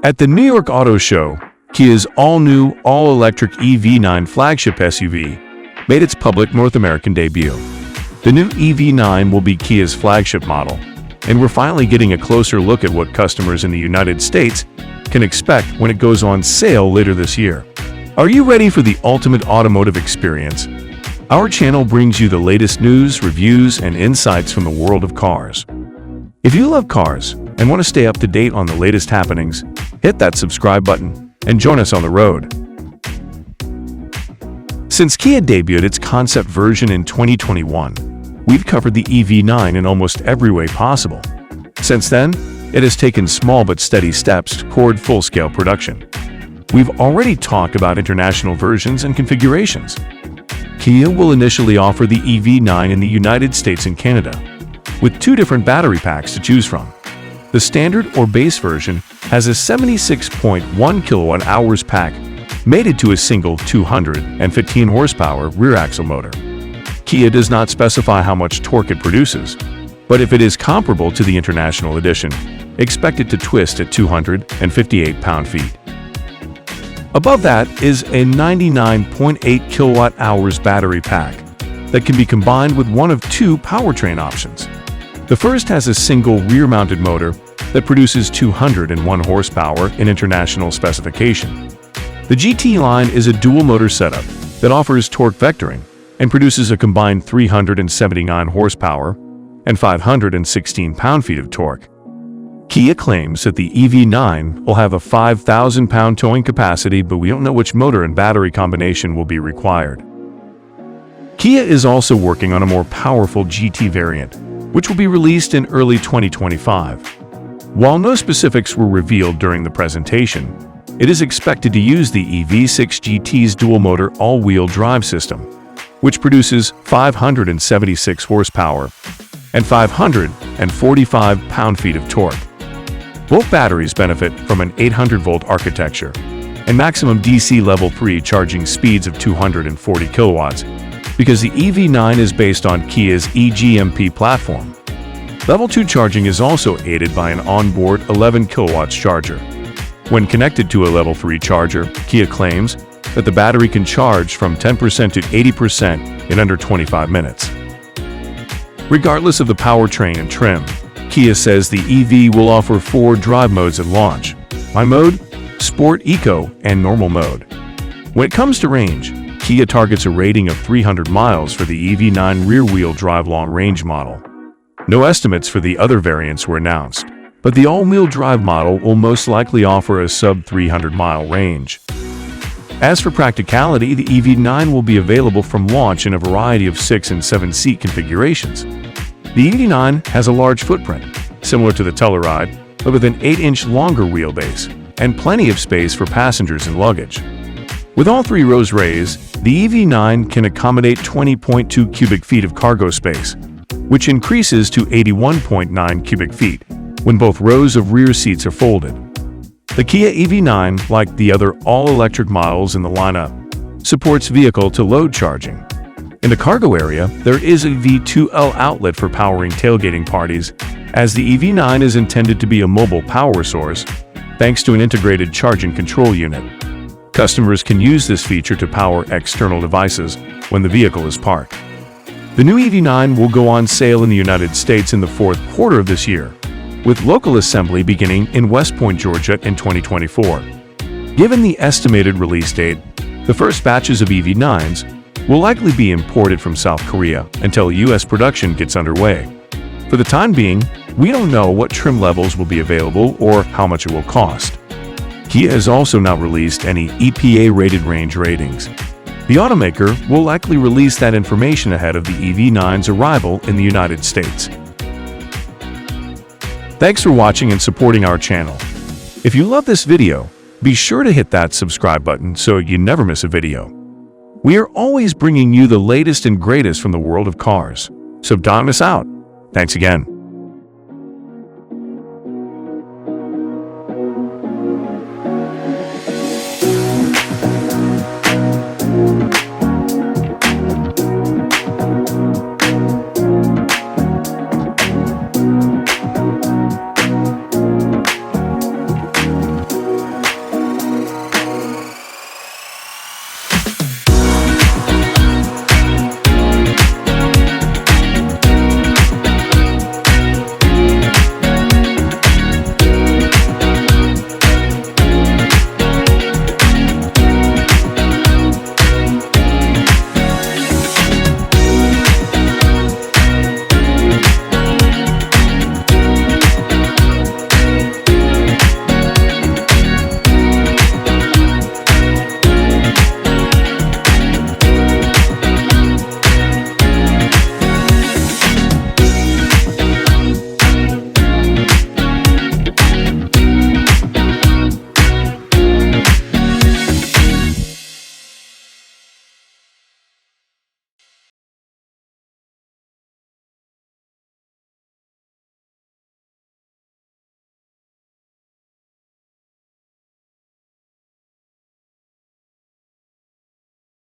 At the New York Auto Show, Kia's all-new, all-electric EV9 flagship SUV made its public North American debut. The new EV9 will be Kia's flagship model, and we're finally getting a closer look at what customers in the United States can expect when it goes on sale later this year. Are you ready for the ultimate automotive experience? Our channel brings you the latest news, reviews, and insights from the world of cars. If you love cars and want to stay up to date on the latest happenings, hit that subscribe button and join us on the road. Since Kia debuted its concept version in 2021, we've covered the EV9 in almost every way possible. Since then, it has taken small but steady steps toward full-scale production. We've already talked about international versions and configurations. Kia will initially offer the EV9 in the United States and Canada, with two different battery packs to choose from. The standard or base version has a 76.1 kilowatt-hours pack mated to a single 215 horsepower rear axle motor. Kia does not specify how much torque it produces, but if it is comparable to the International Edition, expect it to twist at 258 pound-feet. Above that is a 99.8 kilowatt-hours battery pack that can be combined with one of two powertrain options. The first has a single rear-mounted motor that produces 201 horsepower in international specification. The GT line is a dual-motor setup that offers torque vectoring and produces a combined 379 horsepower and 516 pound-feet of torque. Kia claims that the EV9 will have a 5,000-pound towing capacity, but we don't know which motor and battery combination will be required. Kia is also working on a more powerful GT variant, which will be released in early 2025. While no specifics were revealed during the presentation, it is expected to use the EV6 GT's dual-motor all-wheel drive system, which produces 576 horsepower and 545 pound-feet of torque. Both batteries benefit from an 800-volt architecture and maximum DC Level 3 charging speeds of 240 kilowatts because the EV9 is based on Kia's eGMP platform. Level 2 charging is also aided by an onboard 11 kilowatts charger. When connected to a Level 3 charger, Kia claims that the battery can charge from 10% to 80% in under 25 minutes. Regardless of the powertrain and trim, Kia says the EV will offer 4 drive modes at launch: My Mode, Sport, Eco, and Normal mode. When it comes to range, Kia targets a rating of 300 miles for the EV9 rear-wheel drive long-range model. No estimates for the other variants were announced, but the all-wheel drive model will most likely offer a sub-300-mile range. As for practicality, the EV9 will be available from launch in a variety of 6- and 7-seat configurations. The EV9 has a large footprint, similar to the Telluride, but with an 8-inch longer wheelbase and plenty of space for passengers and luggage. With all 3 rows raised, the EV9 can accommodate 20.2 cubic feet of cargo space, which increases to 81.9 cubic feet when both rows of rear seats are folded. The Kia EV9, like the other all-electric models in the lineup, supports vehicle-to-load charging. In the cargo area, there is a V2L outlet for powering tailgating parties, as the EV9 is intended to be a mobile power source, thanks to an integrated charging control unit. Customers can use this feature to power external devices when the vehicle is parked. The new EV9 will go on sale in the United States in the fourth quarter of this year, with local assembly beginning in West Point, Georgia in 2024. Given the estimated release date, the first batches of EV9s will likely be imported from South Korea until U.S. production gets underway. For the time being, we don't know what trim levels will be available or how much it will cost. Kia has also not released any EPA-rated range ratings. The automaker will likely release that information ahead of the EV9's arrival in the United States. Thanks for watching and supporting our channel. If you love this video, be sure to hit that subscribe button so you never miss a video. We are always bringing you the latest and greatest from the world of cars, so don't miss out. Thanks again.